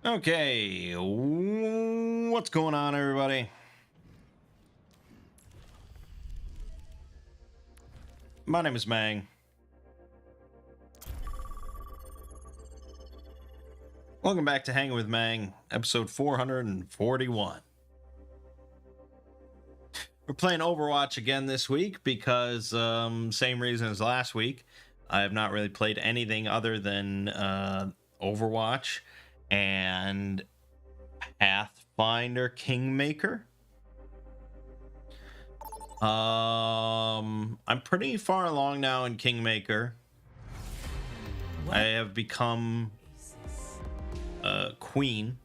Okay, what's going on, everybody? My name is Mangg. Welcome back to Hanging with Mangg, episode 441. We're playing Overwatch again this week because, same reason as last week. I have not really played anything other than Overwatch and Pathfinder Kingmaker. I'm pretty far along now in Kingmaker. I have become queen.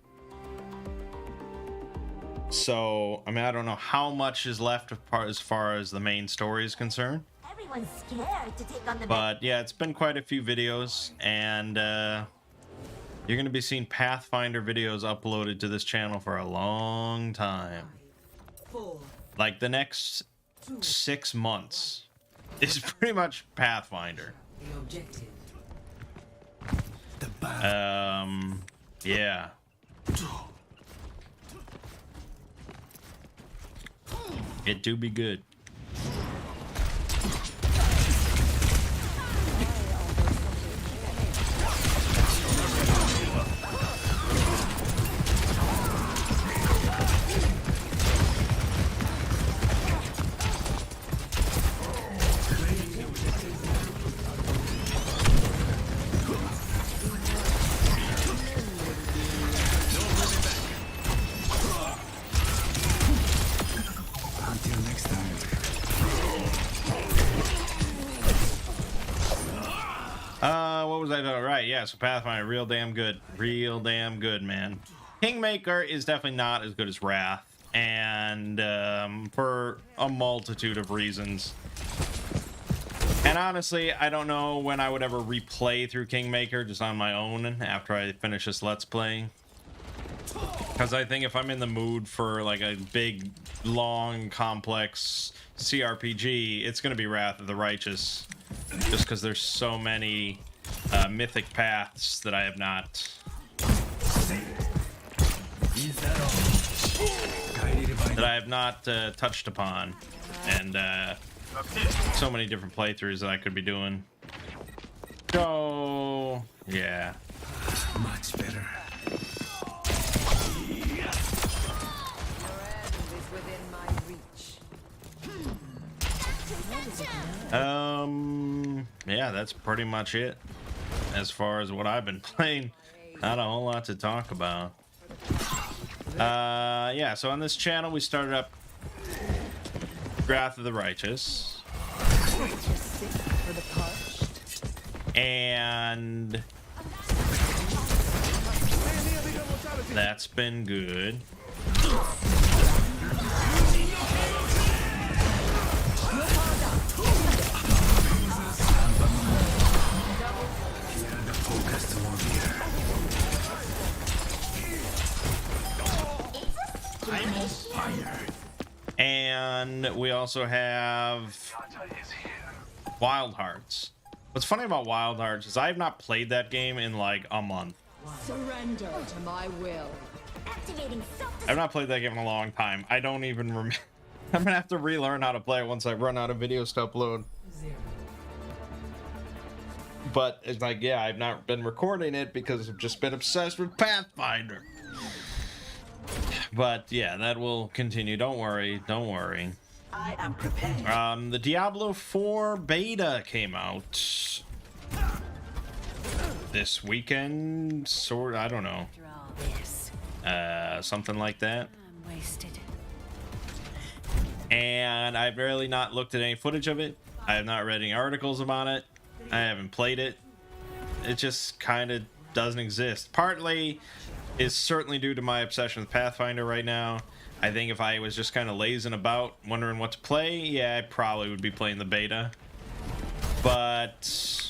So, I mean, I don't know how much is left as far as the main story is concerned. Everyone's scared to take on the But yeah, it's been quite a few videos, and you're going to be seeing Pathfinder videos uploaded to this channel for a long time. Like the next 6 months is pretty much Pathfinder. Yeah. It do be good. What was I doing? Right, yeah, so Pathfinder, real damn good, man. Kingmaker is definitely not as good as Wrath, and for a multitude of reasons. And honestly, I don't know when I would ever replay through Kingmaker just on my own after I finish this Let's Play. Because I think if I'm in the mood for like a big, long, complex CRPG, it's going to be Wrath of the Righteous. Just because there's so many mythic paths that I have not touched upon, and so many different playthroughs that I could be doing. So yeah, much better. Yeah, that's pretty much it as far as what I've been playing. Not a whole lot to talk about. Yeah, so on this channel we started up Wrath of the Righteous, and that's been good. And we also have Wild Hearts. What's funny about Wild Hearts is I have not played that game in like a month. Surrender to my will. I've not played that game in a long time. I don't even remember. I'm gonna have to relearn how to play it once I run out of videos to upload. But it's like, yeah, I've not been recording it because I've just been obsessed with Pathfinder. But yeah, that will continue. Don't worry. I am prepared. The Diablo 4 beta came out this weekend, I don't know. Something like that. I'm wasted. And I've really not looked at any footage of it. I have not read any articles about it. I haven't played it. It just kind of doesn't exist. Partly is certainly due to my obsession with Pathfinder right now. I think if I was just kind of lazing about, wondering what to play, yeah, I probably would be playing the beta. But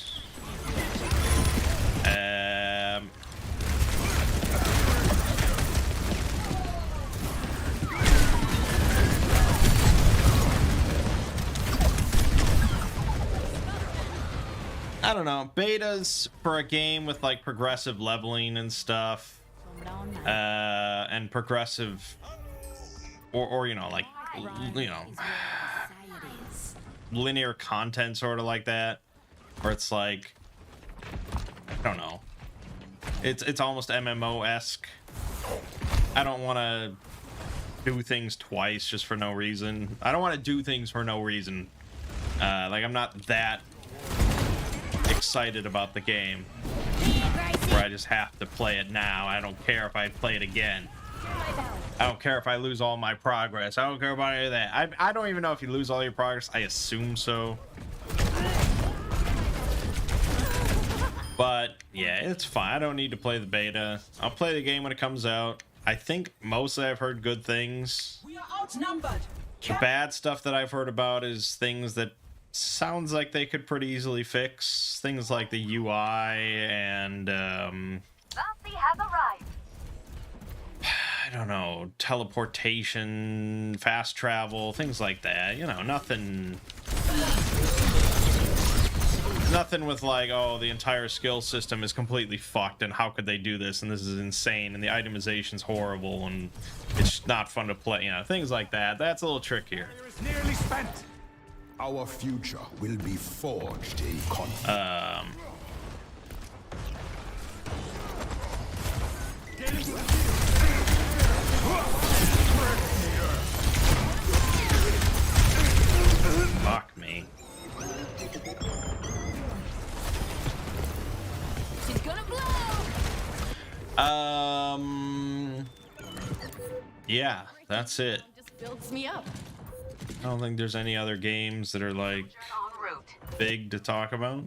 I don't know. Betas for a game with like progressive leveling and stuff and progressive, or you know, like, you know, linear content, sort of like that, where it's like, I don't know, it's almost MMO-esque. I don't want to do things twice just for no reason. I don't want to do things for no reason. Like, I'm not that excited about the game where I just have to play it now. I don't care if I play it again. I don't care if I lose all my progress. I don't care about any of that. I don't even know if you lose all your progress. I assume so. But yeah, it's fine. I don't need to play the beta. I'll play the game when it comes out. I think mostly I've heard good things. We are outnumbered. The bad stuff that I've heard about is things that sounds like they could pretty easily fix. Things like the UI and Bouncy has arrived. I don't know, teleportation, fast travel, things like that. You know, nothing with like, oh, the entire skill system is completely fucked and how could they do this and this is insane and the itemization's horrible and it's not fun to play. You know, things like that. That's a little trickier. Is nearly spent. Our future will be forged in conflict. Fuck me. She's gonna blow. Yeah, that's it. Just builds me up. I don't think there's any other games that are like En route. big to talk about.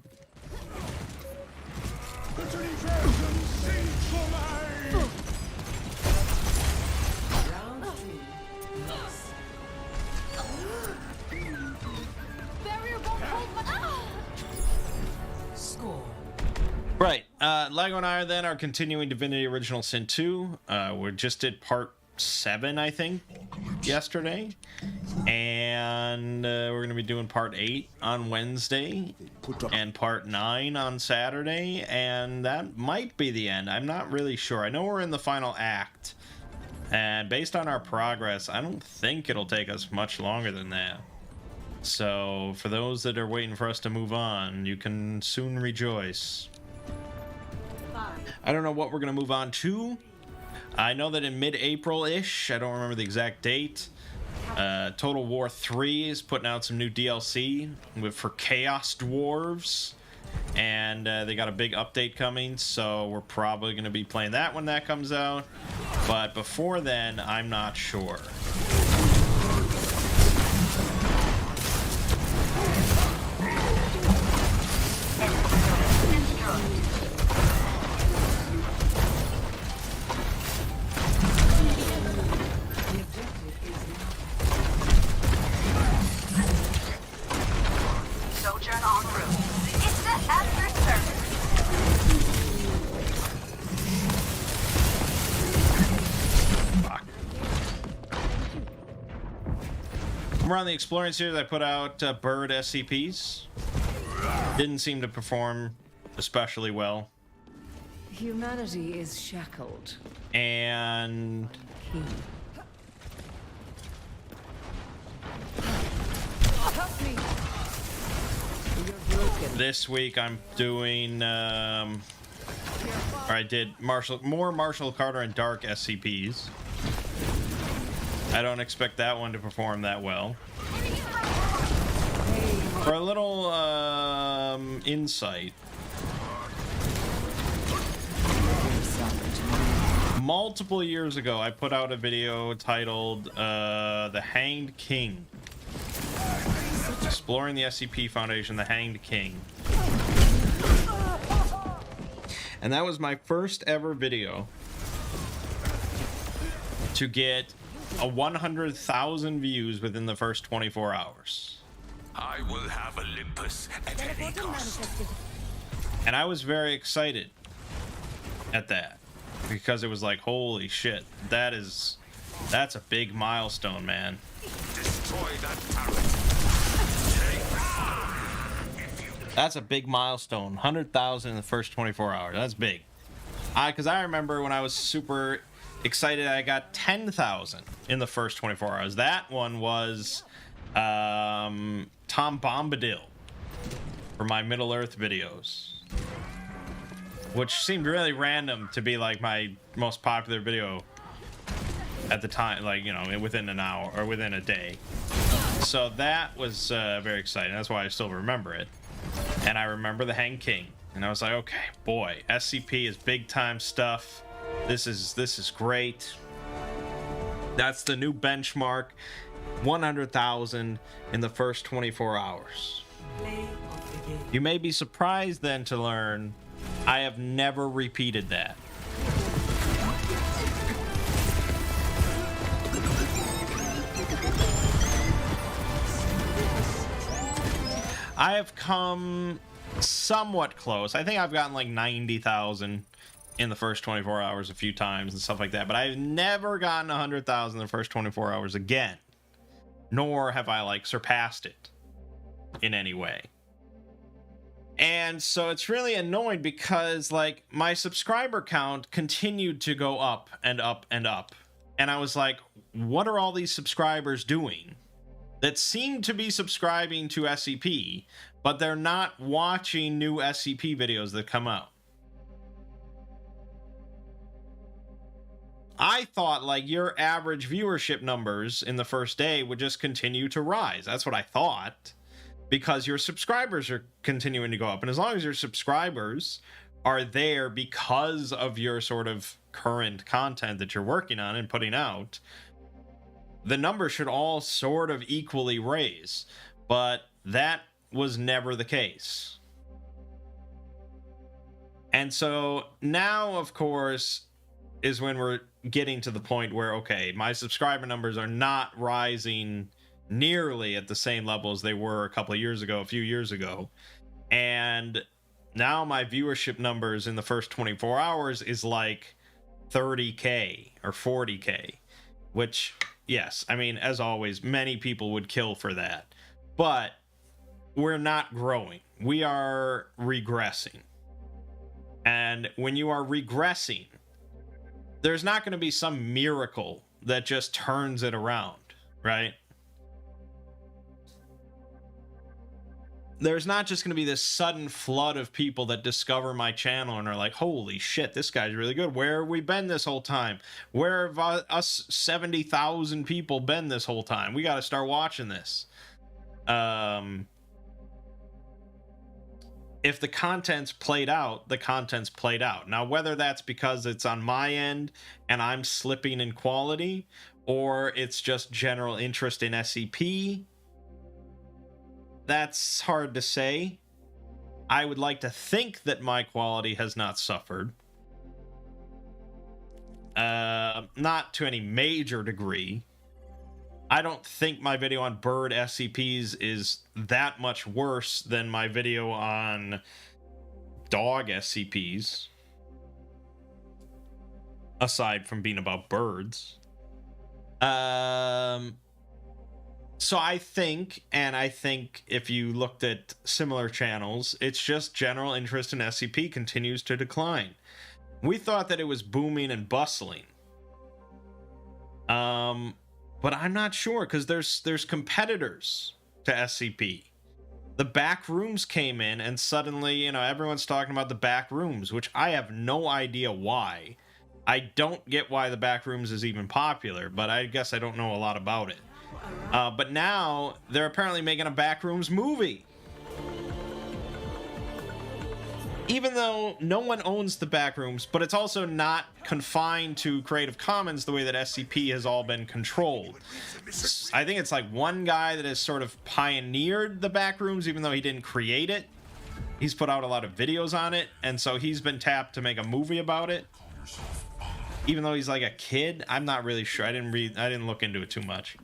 Barrier won't hold my... Score. Right. Lego and I then are continuing Divinity Original Sin 2. We just did part 7, I think, yesterday. And we're going to be doing part 8 on Wednesday. And part 9 on Saturday. And that might be the end. I'm not really sure. I know we're in the final act. And based on our progress, I don't think it'll take us much longer than that. So, for those that are waiting for us to move on, you can soon rejoice. I don't know what we're going to move on to. I know that in mid-April-ish, I don't remember the exact date, Total War 3 is putting out some new DLC for Chaos Dwarves. And they got a big update coming, so we're probably going to be playing that when that comes out. But before then, I'm not sure. Sojourn en route. It's the after service. Fuck. We're on the Exploring series. I put out Bird SCPs. Didn't seem to perform especially well. Humanity is shackled. And Help me. You're broken. this week I'm doing, or I did more Marshall Carter and Dark SCPs. I don't expect that one to perform that well. For a little insight, multiple years ago, I put out a video titled The Hanged King. Exploring the SCP Foundation, The Hanged King. And that was my first ever video to get a 100,000 views within the first 24 hours. I will have Olympus at any cost. And I was very excited at that because it was like, holy shit, that's a big milestone, man. Destroy that turret. That's a big milestone. 100,000 in the first 24 hours. That's big. Because I remember when I was super excited, I got 10,000 in the first 24 hours. That one was Tom Bombadil for my Middle Earth videos, which seemed really random to be like my most popular video at the time, like, you know, within an hour or within a day. So that was very exciting. That's why I still remember it. And I remember the Hang King, and I was like, okay, boy, SCP is big time stuff. This is great. That's the new benchmark, 100,000 in the first 24 hours. You may be surprised then to learn I have never repeated that. I have come somewhat close. I think I've gotten like 90,000 in the first 24 hours a few times and stuff like that, but I've never gotten 100,000 in the first 24 hours again, nor have I like surpassed it in any way. And so it's really annoying because like my subscriber count continued to go up and up and up, and I was like, what are all these subscribers doing that seem to be subscribing to SCP, but they're not watching new SCP videos that come out? I thought like your average viewership numbers in the first day would just continue to rise. That's what I thought, because your subscribers are continuing to go up. And as long as your subscribers are there because of your sort of current content that you're working on and putting out, the numbers should all sort of equally raise. But that was never the case. And so now, of course, is when we're getting to the point where, okay, my subscriber numbers are not rising nearly at the same level as they were a few years ago. And now my viewership numbers in the first 24 hours is like 30K or 40K, which, yes, I mean, as always, many people would kill for that. But we're not growing. We are regressing. And when you are regressing, there's not going to be some miracle that just turns it around, right? There's not just going to be this sudden flood of people that discover my channel and are like, holy shit, this guy's really good. Where have we been this whole time? Where have us 70,000 people been this whole time? We got to start watching this. If the content's played out, the content's played out. Now, whether that's because it's on my end and I'm slipping in quality, or it's just general interest in SCP, that's hard to say. I would like to think that my quality has not suffered. Not to any major degree. I don't think my video on bird SCPs is that much worse than my video on dog SCPs, aside from being about birds. So I think if you looked at similar channels, it's just general interest in SCP continues to decline. We thought that it was booming and bustling. But I'm not sure, because there's competitors to SCP. The back rooms came in, and suddenly, you know, everyone's talking about the back rooms, which I have no idea why. I don't get why the back rooms is even popular, but I guess I don't know a lot about it. But now they're apparently making a back rooms movie. Even though no one owns the back rooms, but it's also not confined to Creative Commons the way that SCP has all been controlled. I think it's like one guy that has sort of pioneered the back rooms, even though he didn't create it. He's put out a lot of videos on it, and so he's been tapped to make a movie about it. Even though he's like a kid, I'm not really sure. I didn't look into it too much.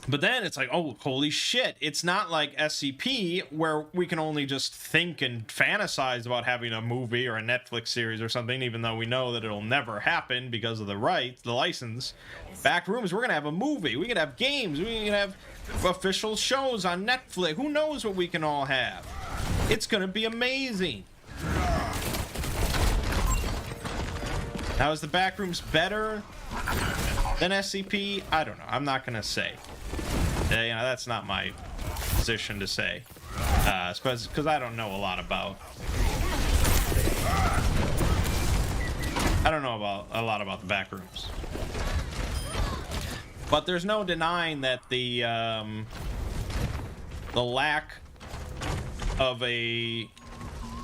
But then it's like, oh, holy shit. It's not like SCP where we can only just think and fantasize about having a movie or a Netflix series or something, even though we know that it'll never happen because of the license. Back rooms, we're going to have a movie. We can have games. We can have official shows on Netflix. Who knows what we can all have? It's going to be amazing. Now, is the Backrooms better than SCP? I don't know. I'm not gonna say. You know, that's not my position to say, because I don't know a lot about. I don't know about a lot about the Backrooms. But there's no denying that the lack of a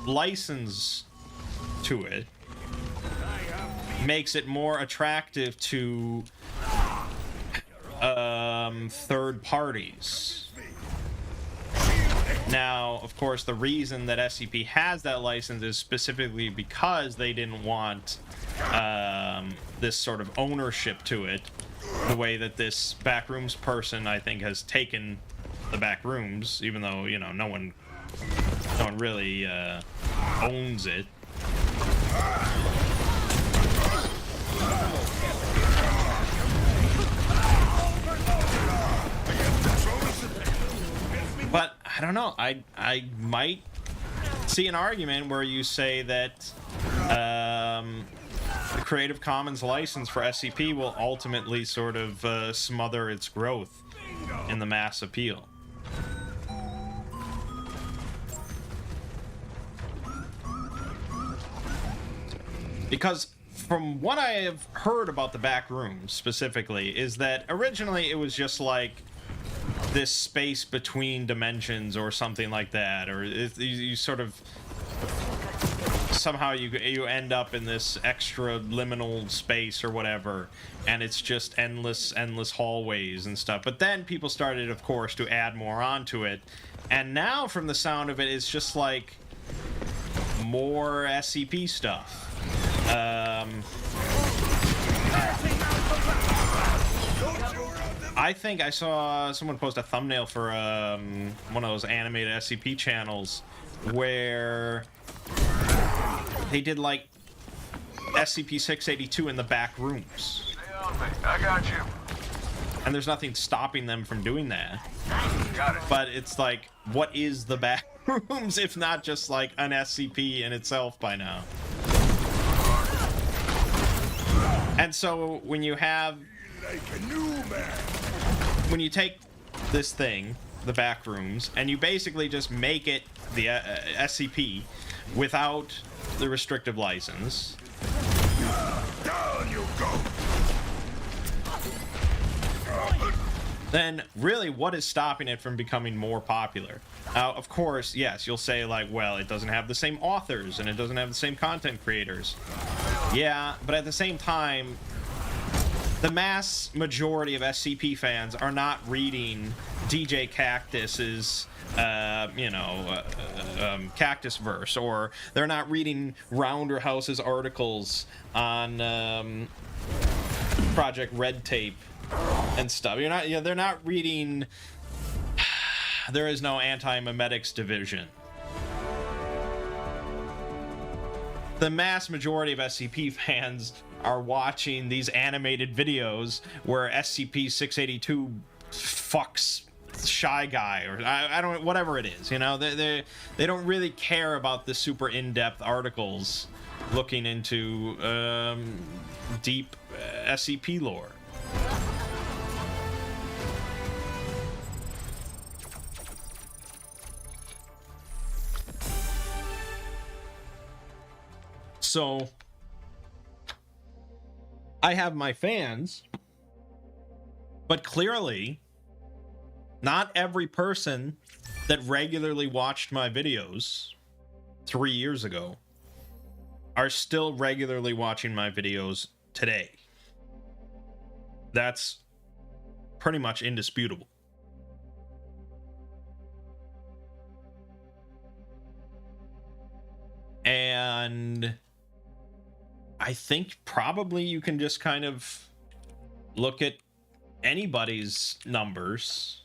license to it makes it more attractive to third parties. Now, of course, the reason that SCP has that license is specifically because they didn't want this sort of ownership to it, the way that this Backrooms person, I think, has taken the Backrooms, even though, you know, no one really owns it. But I don't know. I might see an argument where you say that the Creative Commons license for SCP will ultimately sort of smother its growth in the mass appeal. Because from what I have heard about the Backrooms specifically is that originally it was just like this space between dimensions or something like that, or you sort of somehow you end up in this extra liminal space or whatever, and it's just endless hallways and stuff. But then people started, of course, to add more onto it, and now from the sound of it, it's just like more SCP stuff. I think I saw someone post a thumbnail for one of those animated SCP channels where they did like SCP-682 in the back rooms. I got you. And there's nothing stopping them from doing that. Got it. But it's like, what is the back rooms if not just like an SCP in itself by now? And so when you have, when you take this thing, the back rooms, and you basically just make it the SCP without the restrictive license, Down you go. then really what is stopping it from becoming more popular? Now, of course, yes, you'll say like, well, it doesn't have the same authors and it doesn't have the same content creators. Yeah, but at the same time, the mass majority of SCP fans are not reading DJ Cactus's, Cactus Verse, or they're not reading Rounder House's articles on Project Red Tape and stuff. They're not reading. There is no anti-memetics division. The mass majority of SCP fans are watching these animated videos where SCP-682 fucks Shy Guy, or I don't, whatever it is, you know, they don't really care about the super in-depth articles looking into deep SCP lore. So I have my fans, but clearly not every person that regularly watched my videos 3 years ago are still regularly watching my videos today. That's pretty much indisputable. And I think probably you can just kind of look at anybody's numbers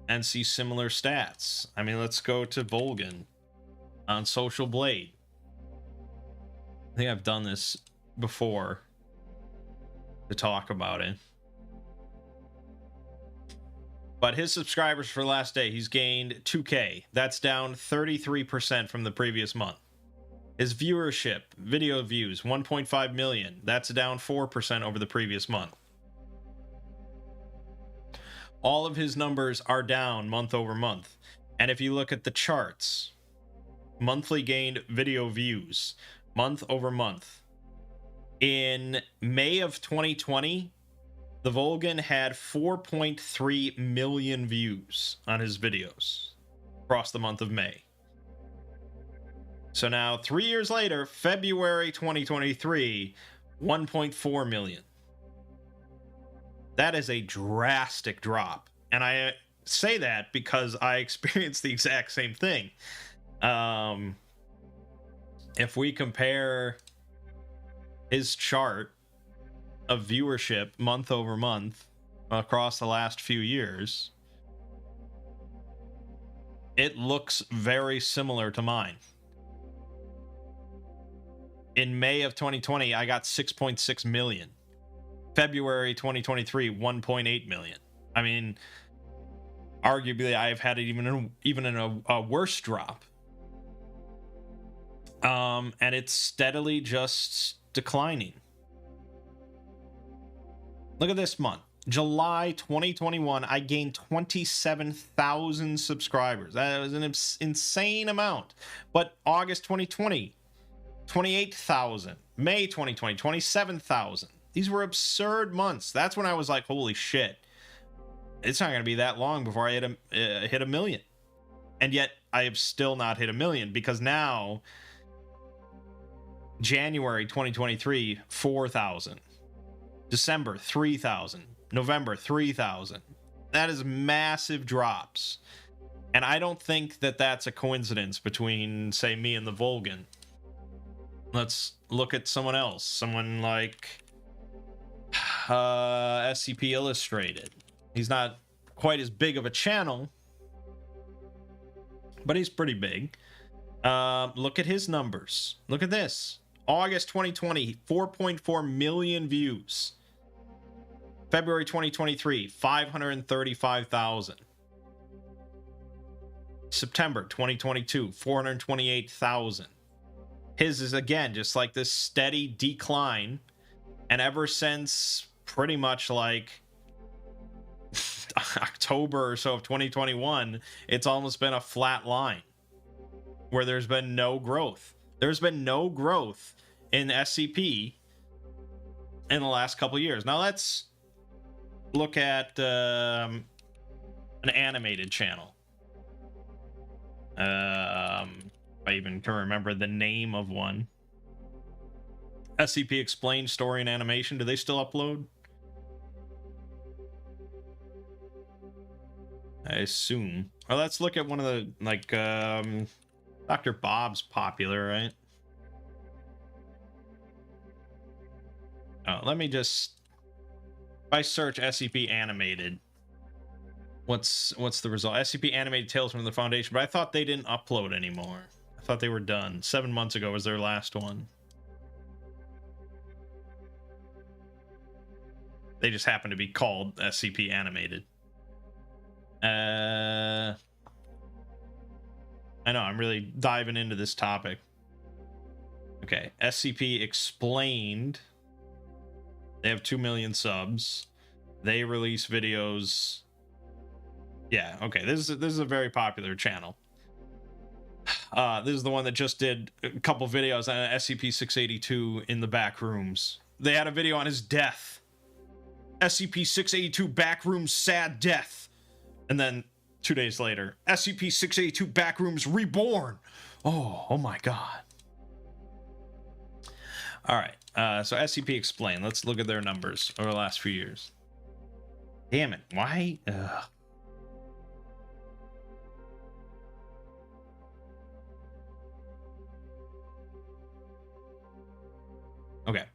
and see similar stats. I mean, let's go to Volgan on Social Blade. I think I've done this before to talk about it. But his subscribers for last day, he's gained 2K. That's down 33% from the previous month. His viewership, video views, 1.5 million. That's down 4% over the previous month. All of his numbers are down month over month. And if you look at the charts, monthly gained video views, month over month. In May of 2020, the Volgan had 4.3 million views on his videos across the month of May. So now, 3 years later, February 2023, 1.4 million. That is a drastic drop. And I say that because I experienced the exact same thing. If we compare his chart of viewership month over month across the last few years, it looks very similar to mine. In May of 2020, I got 6.6 million. February 2023, 1.8 million. I mean, arguably, I've had it even in a worse drop. And it's steadily just declining. Look at this month. July 2021, I gained 27,000 subscribers. That was an insane amount. But August 2020, 28,000. May 2020, 27,000. These were absurd months. That's when I was like, holy shit. It's not going to be that long before I hit a million. And yet, I have still not hit a million, because now, January 2023, 4,000. December, 3,000. November, 3,000. That is massive drops. And I don't think that that's a coincidence between, say, me and the Volgan. Let's look at someone else. Someone like SCP Illustrated. He's not quite as big of a channel, but he's pretty big. Look at his numbers. Look at this. August 2020, 4.4 million views. February 2023, 535,000. September 2022, 428,000. His is, again, just like this steady decline. And ever since pretty much like October or so of 2021, it's almost been a flat line where there's been no growth. There's been no growth in SCP in the last couple of years. Now let's look at an animated channel. I even can remember the name of one. SCP Explained Story and Animation. Do they still upload? I assume. Well, let's look at one of the, like, Dr. Bob's popular, right? Oh, let me just, if I search SCP Animated, what's the result? SCP Animated Tales from the Foundation, but I thought they didn't upload anymore. I thought they were done. 7 months ago was their last one. They just happen to be called SCP Animated. I know, I'm really diving into this topic. Okay, SCP Explained. They have 2 million subs. They release videos. Yeah, okay, this is a very popular channel. This is the one that just did a couple videos on SCP-682 in the back rooms. They had a video on his death. SCP-682 Backrooms Sad Death. And then 2 days later, SCP-682 Backrooms Reborn. Oh my god. All right, so SCP Explained. Let's look at their numbers over the last few years. Damn it, why? Ugh. Okay.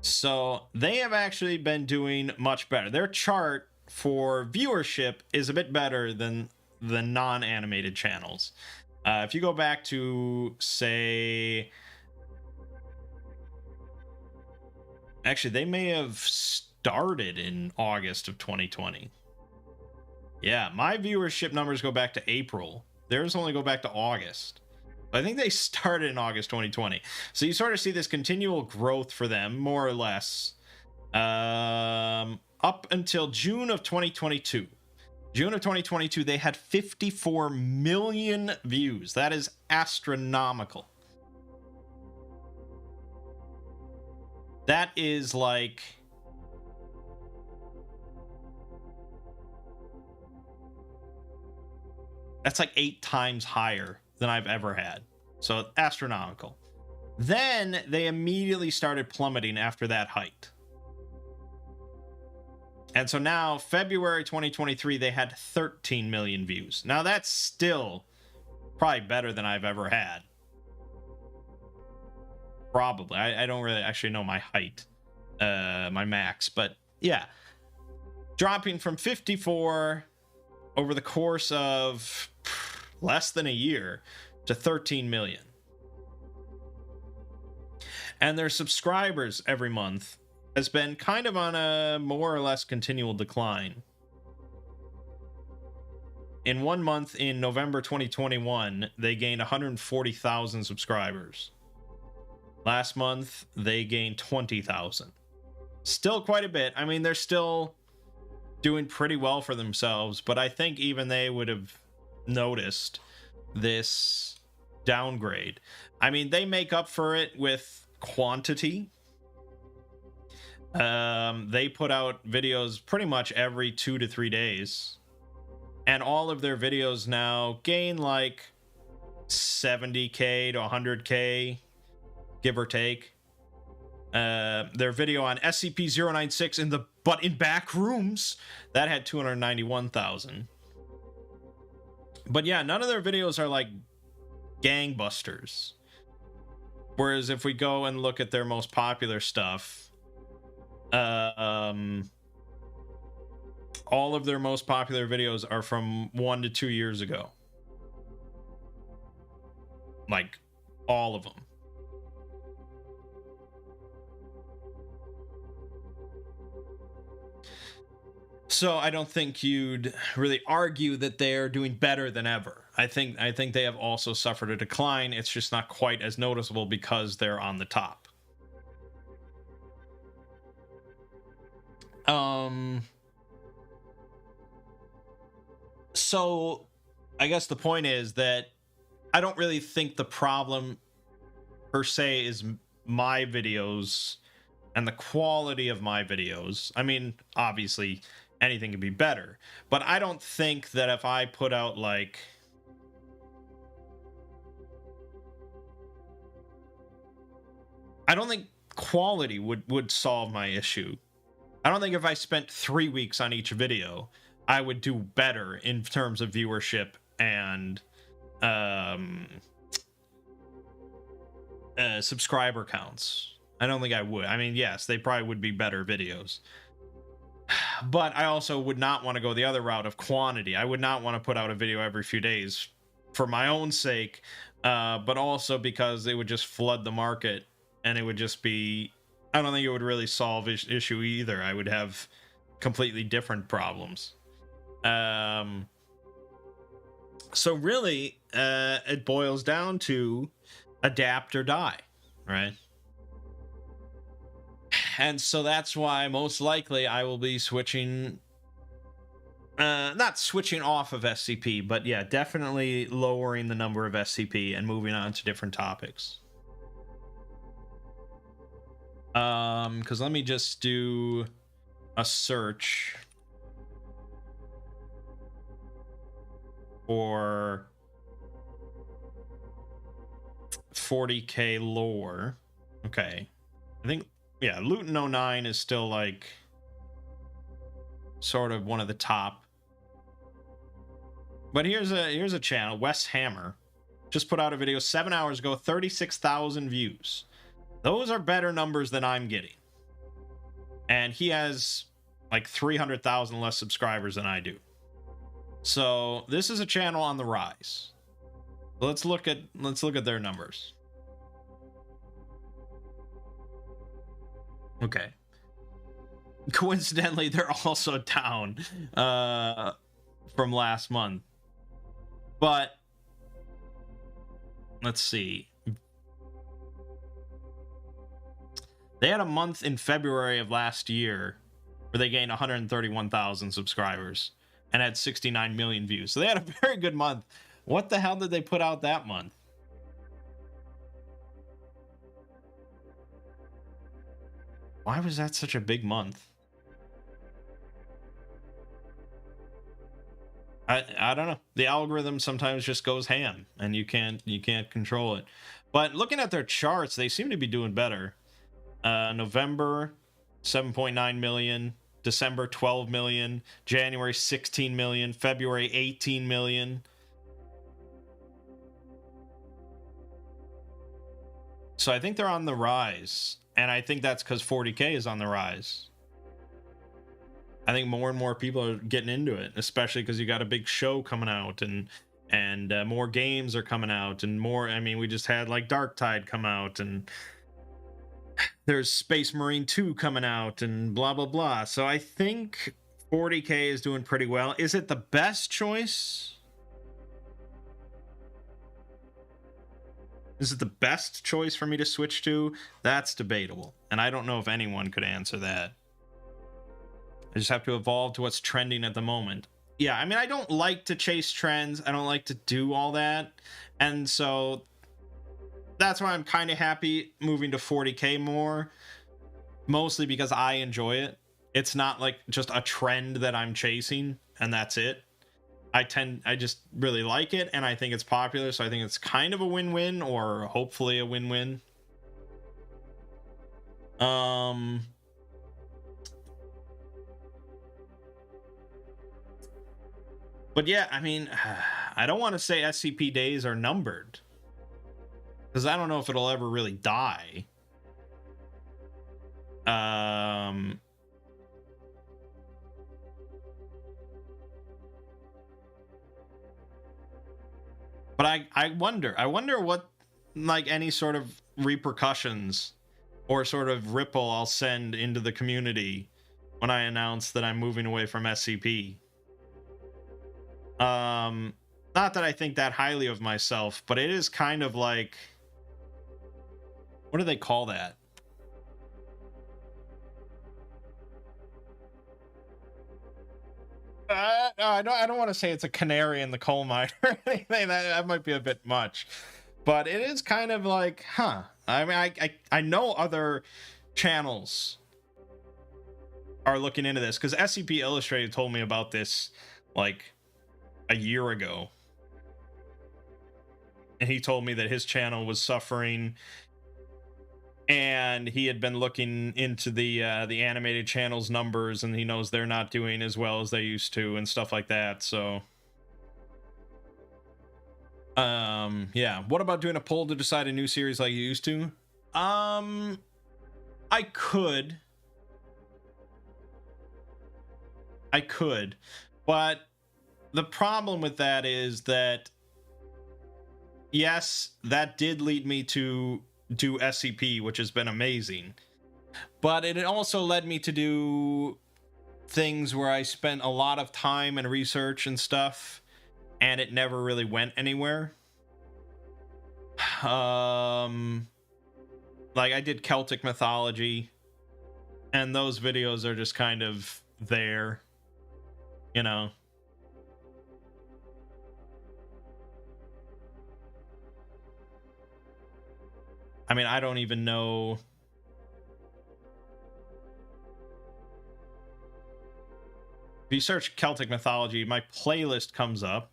So they have actually been doing much better. Their chart for viewership is a bit better than the non-animated channels. If you go back to, say... Actually, they may have started in August of 2020. Yeah, my viewership numbers go back to April. Theirs only go back to August. I think they started in August 2020. So you sort of see this continual growth for them, more or less, up until June of 2022. June of 2022, they had 54 million views. That is astronomical. That is like... That's like 8 times higher than I've ever had. So astronomical. Then they immediately started plummeting after that height. And so now, February 2023, they had 13 million views. Now that's still probably better than I've ever had. Probably. I don't really actually know my height, my max, but yeah. Dropping from 54 over the course of less than a year to 13 million. And their subscribers every month has been kind of on a more or less continual decline. In 1 month, in November 2021, they gained 140,000 subscribers. Last month, they gained 20,000. Still quite a bit. I mean, they're still doing pretty well for themselves, but I think even they would have noticed this downgrade. I mean, they make up for it with quantity. They put out videos pretty much every 2 to 3 days, and all of their videos now gain like 70k to 100k, give or take. Their video on SCP-096 in back rooms, that had 291,000. But yeah, none of their videos are like gangbusters. Whereas if we go and look at their most popular stuff, all of their most popular videos are from 1 to 2 years ago. Like, all of them. So I don't think you'd really argue that they're doing better than ever. I think they have also suffered a decline. It's just not quite as noticeable because they're on the top. So I guess the point is that I don't really think the problem per se is my videos and the quality of my videos. I mean, obviously anything could be better, but I don't think that if I put out like I don't think quality would solve my issue. I don't think if I spent 3 weeks on each video, I would do better in terms of viewership and subscriber counts. I don't think I would. I mean, yes, they probably would be better videos. But I also would not want to go the other route of quantity. I would not want to put out a video every few days for my own sake, but also because it would just flood the market, and it would just be... I don't think it would really solve issue either. I would have completely different problems. So really, it boils down to adapt or die, right? And so that's why most likely I will be switching, not switching off of SCP, but yeah, definitely lowering the number of SCP and moving on to different topics. Because let me just do a search for 40k lore. Okay, I think, yeah, Luton 09 is still like sort of one of the top. But here's a channel, Wes Hammer, just put out a video 7 hours ago, 36,000 views. Those are better numbers than I'm getting. And he has like 300,000 less subscribers than I do. So this is a channel on the rise. Let's look at their numbers. Okay. Coincidentally, they're also down from last month. But let's see. They had a month in February of last year where they gained 131,000 subscribers and had 69 million views. So they had a very good month. What the hell did they put out that month? Why was that such a big month? I don't know. The algorithm sometimes just goes ham and you can't control it. But looking at their charts, they seem to be doing better. November 7.9 million, December 12 million, January 16 million, February 18 million. So I think they're on the rise, and I think that's because 40K is on the rise. I think more and more people are getting into it, especially because you got a big show coming out, and more games are coming out, and more. I mean, we just had like Dark Tide come out, and there's Space Marine 2 coming out, and blah blah blah. So I think 40K is doing pretty well. Is it the best choice? Is it the best choice for me to switch to? That's debatable, and I don't know if anyone could answer that. I just have to evolve to what's trending at the moment. Yeah, I mean, I don't like to chase trends. I don't like to do all that. And so that's why I'm kind of happy moving to 40K more. Mostly because I enjoy it. It's not like just a trend that I'm chasing and that's it. I just really like it and I think it's popular. So I think it's kind of a win-win, or hopefully a win-win. But yeah, I mean, I don't want to say SCP days are numbered, because I don't know if it'll ever really die. But I wonder what, like, any sort of repercussions or sort of ripple I'll send into the community when I announce that I'm moving away from SCP. Not that I think that highly of myself, but it is kind of like, what do they call that? I don't want to say it's a canary in the coal mine or anything. That might be a bit much, but it is kind of like, huh? I mean, I know other channels are looking into this, because SCP Illustrated told me about this like a year ago, and he told me that his channel was suffering, and he had been looking into the animated channel's numbers, and he knows they're not doing as well as they used to and stuff like that. So yeah, what about doing a poll to decide a new series like you used to? I could, but the problem with that is that, yes, that did lead me to do SCP, which has been amazing, but it also led me to do things where I spent a lot of time and research and stuff, and it never really went anywhere. Like, I did Celtic mythology, and those videos are just kind of there, you know. I mean, I don't even know. If you search Celtic mythology, my playlist comes up.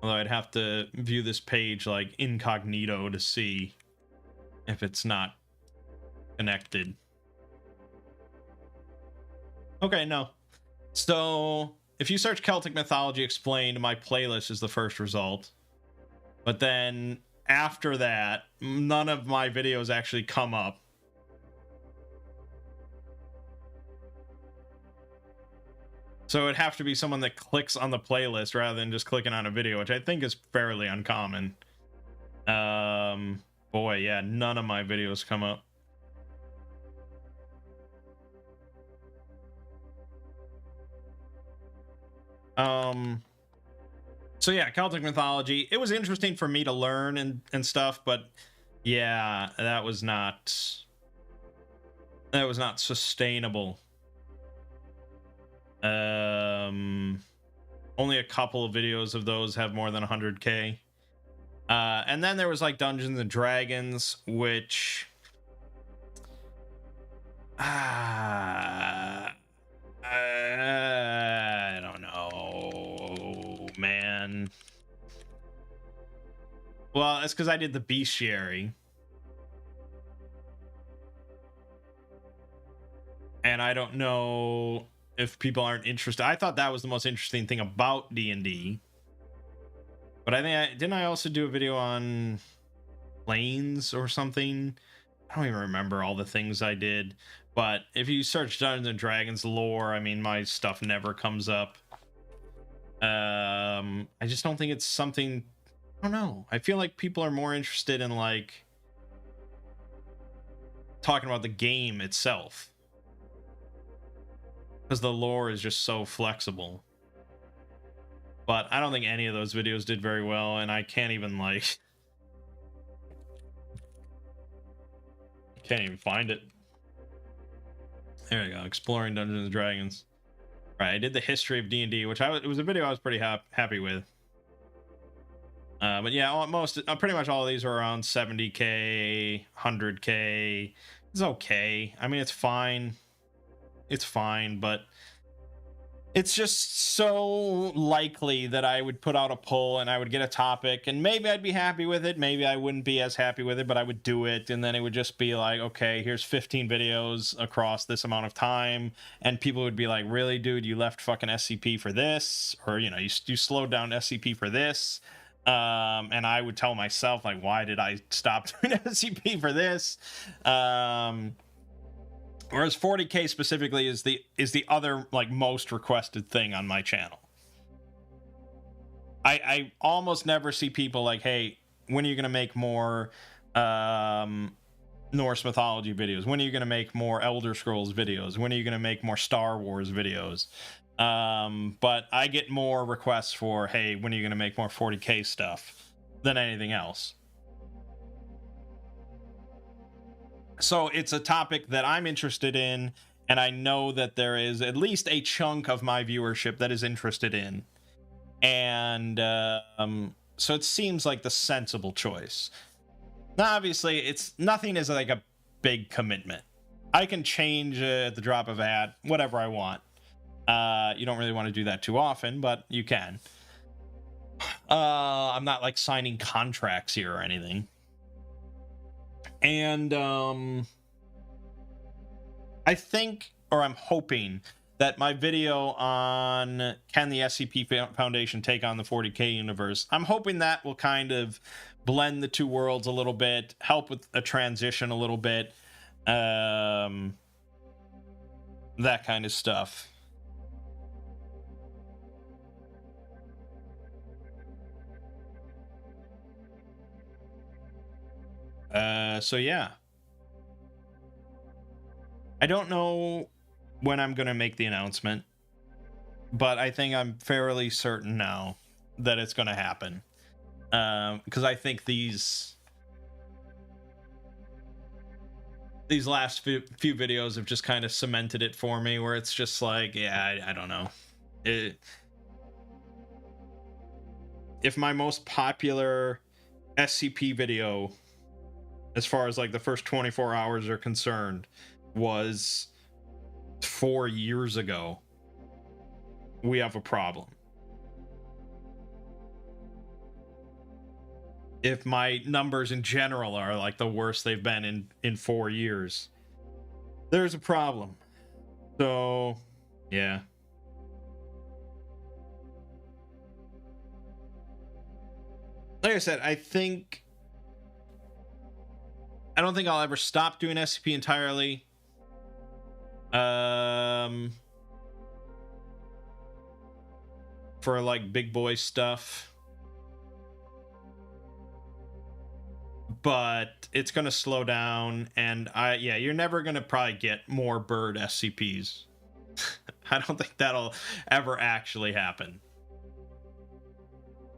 Although I'd have to view this page like incognito to see if it's not connected. Okay, no. So if you search Celtic mythology explained, my playlist is the first result. But then after that, none of my videos actually come up. So it'd have to be someone that clicks on the playlist rather than just clicking on a video, which I think is fairly uncommon. Boy, yeah, none of my videos come up. So yeah, Celtic mythology. It was interesting for me to learn and stuff, but yeah, that was not sustainable. Only a couple of videos of those have more than 100K. And then there was like Dungeons and Dragons, which I don't know, man. Well, it's because I did the bestiary. And I don't know if people aren't interested. I thought that was the most interesting thing about D&D. But I think didn't I also do a video on planes or something? I don't even remember all the things I did. But if you search Dungeons and Dragons lore, I mean, my stuff never comes up. I just don't think it's something... I don't know. I feel like people are more interested in, like, talking about the game itself. Because the lore is just so flexible. But I don't think any of those videos did very well, and I can't even, like... can't even find it. There we go. Exploring Dungeons and Dragons. Right, I did the history of D&D, which it was a video I was pretty happy with. But yeah, pretty much all of these are around 70K, 100K. It's okay. I mean, it's fine. It's fine, but it's just so likely that I would put out a poll and I would get a topic, and maybe I'd be happy with it. Maybe I wouldn't be as happy with it, but I would do it. And then it would just be like, okay, here's 15 videos across this amount of time. And people would be like, really, dude, you left fucking SCP for this? Or, you know, you slowed down SCP for this. And I would tell myself, like, why did I stop doing SCP for this? Whereas 40K specifically is the other, like, most requested thing on my channel. I almost never see people like, hey, when are you going to make more Norse mythology videos? When are you going to make more Elder Scrolls videos? When are you going to make more Star Wars videos? But I get more requests for, hey, when are you going to make more 40K stuff than anything else? So it's a topic that I'm interested in, and I know that there is at least a chunk of my viewership that is interested in. And so it seems like the sensible choice. Now, obviously, nothing is like a big commitment. I can change at the drop of a hat, whatever I want. You don't really want to do that too often, but you can. I'm not like signing contracts here or anything. And I think, or I'm hoping, that my video on can the SCP Foundation take on the 40K universe, I'm hoping that will kind of blend the two worlds a little bit, help with a transition a little bit, that kind of stuff. So yeah. I don't know when I'm going to make the announcement, but I think I'm fairly certain now that it's going to happen. Because I think these last few videos have just kind of cemented it for me, where it's just like, yeah, I don't know. If my most popular SCP video, as far as like the first 24 hours are concerned, was 4 years ago, we have a problem. If my numbers in general are like the worst they've been in 4 years, there's a problem. So yeah. Like I said, I don't think I'll ever stop doing SCP entirely. For like big boy stuff. But it's going to slow down, and yeah, you're never going to probably get more bird SCPs. I don't think that'll ever actually happen.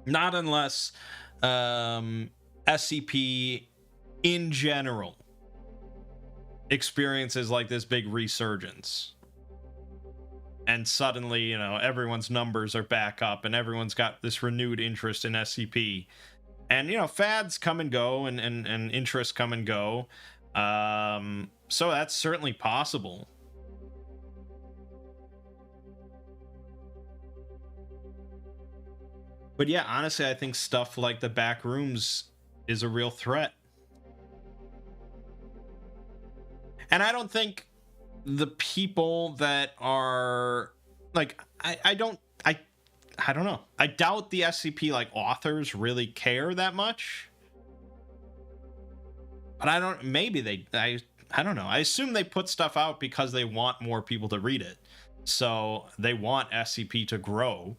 Not unless SCP in general experiences like this big resurgence. And suddenly, you know, everyone's numbers are back up and everyone's got this renewed interest in SCP. And, you know, fads come and go and interests come and go. So that's certainly possible. But yeah, honestly, I think stuff like the back rooms is a real threat. And I don't think the people that are like, I don't know. I doubt the SCP like authors really care that much. But I don't know. I assume they put stuff out because they want more people to read it. So they want SCP to grow.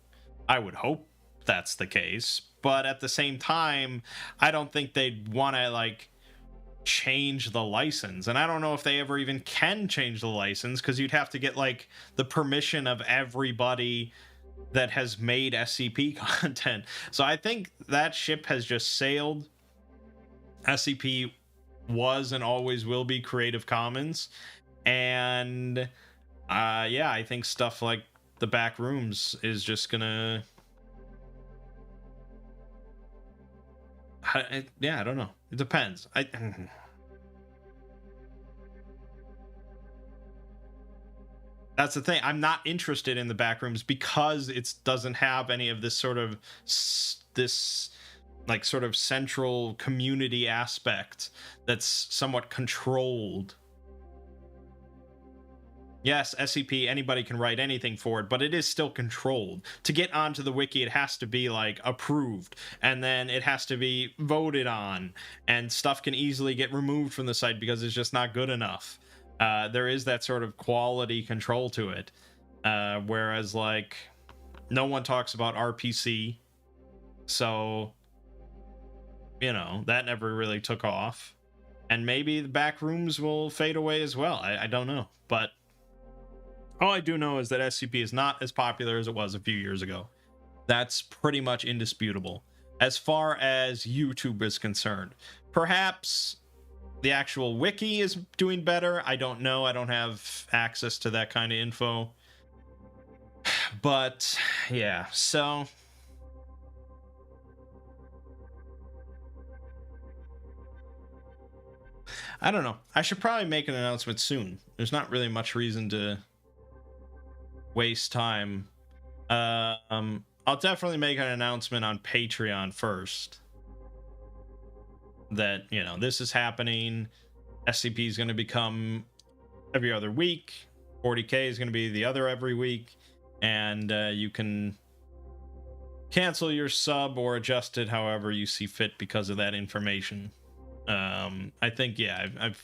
I would hope that's the case. But at the same time, I don't think they'd want to like change the license. And I don't know if they ever even can change the license, because you'd have to get like the permission of everybody that has made SCP content. So I think that ship has just sailed. SCP was and always will be Creative Commons. And yeah, I think stuff like the back rooms is just gonna yeah, I don't know. It depends. That's the thing. I'm not interested in the backrooms because it doesn't have any of this sort of like sort of central community aspect that's somewhat controlled. Yes, SCP, anybody can write anything for it, but it is still controlled. To get onto the wiki, it has to be like approved, and then it has to be voted on, and stuff can easily get removed from the site because it's just not good enough. There is that sort of quality control to it. Whereas like no one talks about RPC. So, you know, that never really took off. And maybe the back rooms will fade away as well. I don't know. But all I do know is that SCP is not as popular as it was a few years ago. That's pretty much indisputable. As far as YouTube is concerned, perhaps the actual wiki is doing better. I don't know. I don't have access to that kind of info. But yeah, so I don't know. I should probably make an announcement soon. There's not really much reason to waste time. I'll definitely make an announcement on Patreon first that, you know, this is happening. SCP is going to become every other week. 40K is going to be the other every week. And you can cancel your sub or adjust it however you see fit because of that information. I think, yeah, I've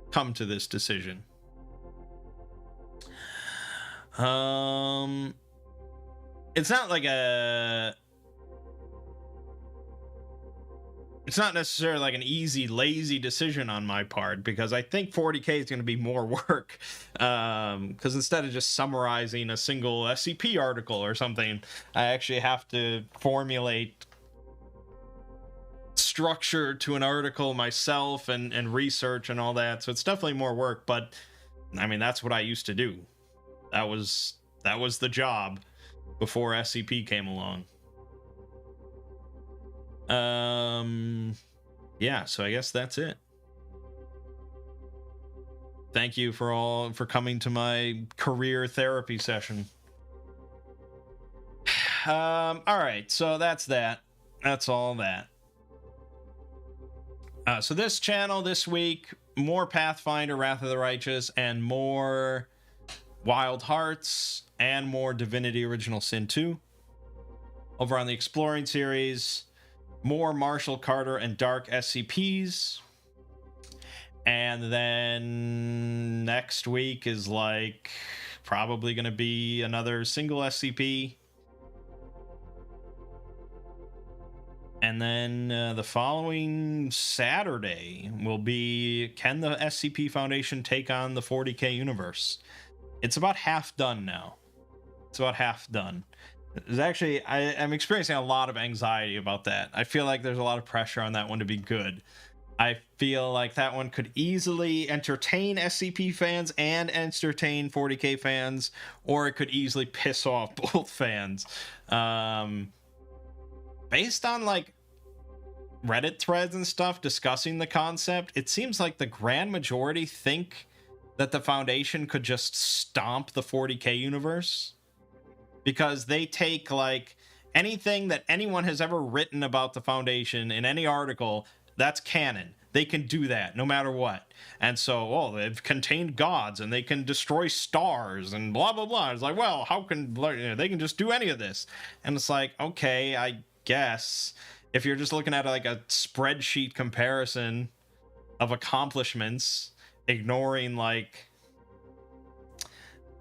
come to this decision. It's not like it's not necessarily like an easy, lazy decision on my part, because I think 40K is going to be more work. Because instead of just summarizing a single SCP article or something, I actually have to formulate structure to an article myself and research and all that. So it's definitely more work, but I mean, that's what I used to do. That was the job before SCP came along. Yeah, so I guess that's it. Thank you for coming to my career therapy session. All right, so that's that. That's all that. So this channel this week, more Pathfinder, Wrath of the Righteous, and more Wild Hearts, and more Divinity Original Sin 2. Over on the Exploring series, more Marshall Carter and Dark SCPs. And then next week is like probably going to be another single SCP. And then the following Saturday will be, can the SCP Foundation take on the 40K universe? It's about half done now. It's about half done. There's actually, I'm experiencing a lot of anxiety about that. I feel like there's a lot of pressure on that one to be good. I feel like that one could easily entertain SCP fans and entertain 40k fans, or it could easily piss off both fans. Based on like Reddit threads and stuff discussing the concept, it seems like the grand majority think that the Foundation could just stomp the 40k universe, because they take like anything that anyone has ever written about the Foundation in any article, that's canon. They can do that no matter what. And so, oh, they've contained gods and they can destroy stars and blah, blah, blah. It's like, well, how can they can just do any of this? And it's like, okay, I guess if you're just looking at like a spreadsheet comparison of accomplishments, ignoring like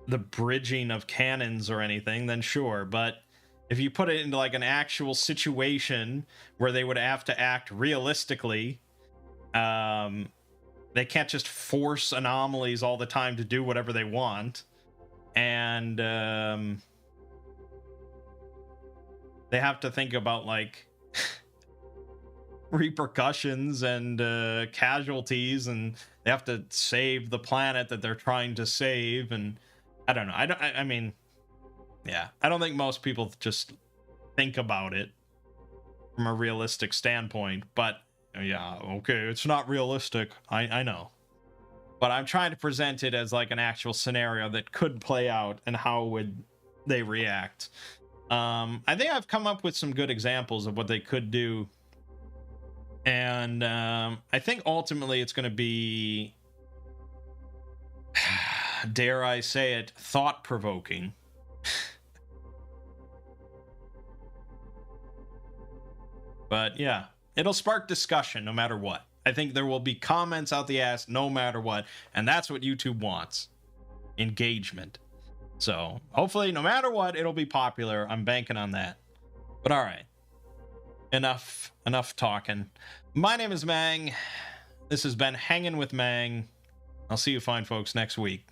the bridging of canons or anything, then sure. But if you put it into like an actual situation where they would have to act realistically, they can't just force anomalies all the time to do whatever they want, and they have to think about like repercussions and casualties, and they have to save the planet that they're trying to save. And I don't know. I mean, yeah, I don't think most people just think about it from a realistic standpoint, but yeah, okay, it's not realistic. I know. But I'm trying to present it as like an actual scenario that could play out, and how would they react. I think I've come up with some good examples of what they could do. And I think ultimately it's going to be, dare I say it, thought-provoking. But yeah, it'll spark discussion no matter what. I think there will be comments out the ass no matter what, and that's what YouTube wants. Engagement. So hopefully no matter what, it'll be popular. I'm banking on that. But all right. Enough talking. My name is Mangg. This has been Hanging with Mangg. I'll see you fine folks next week.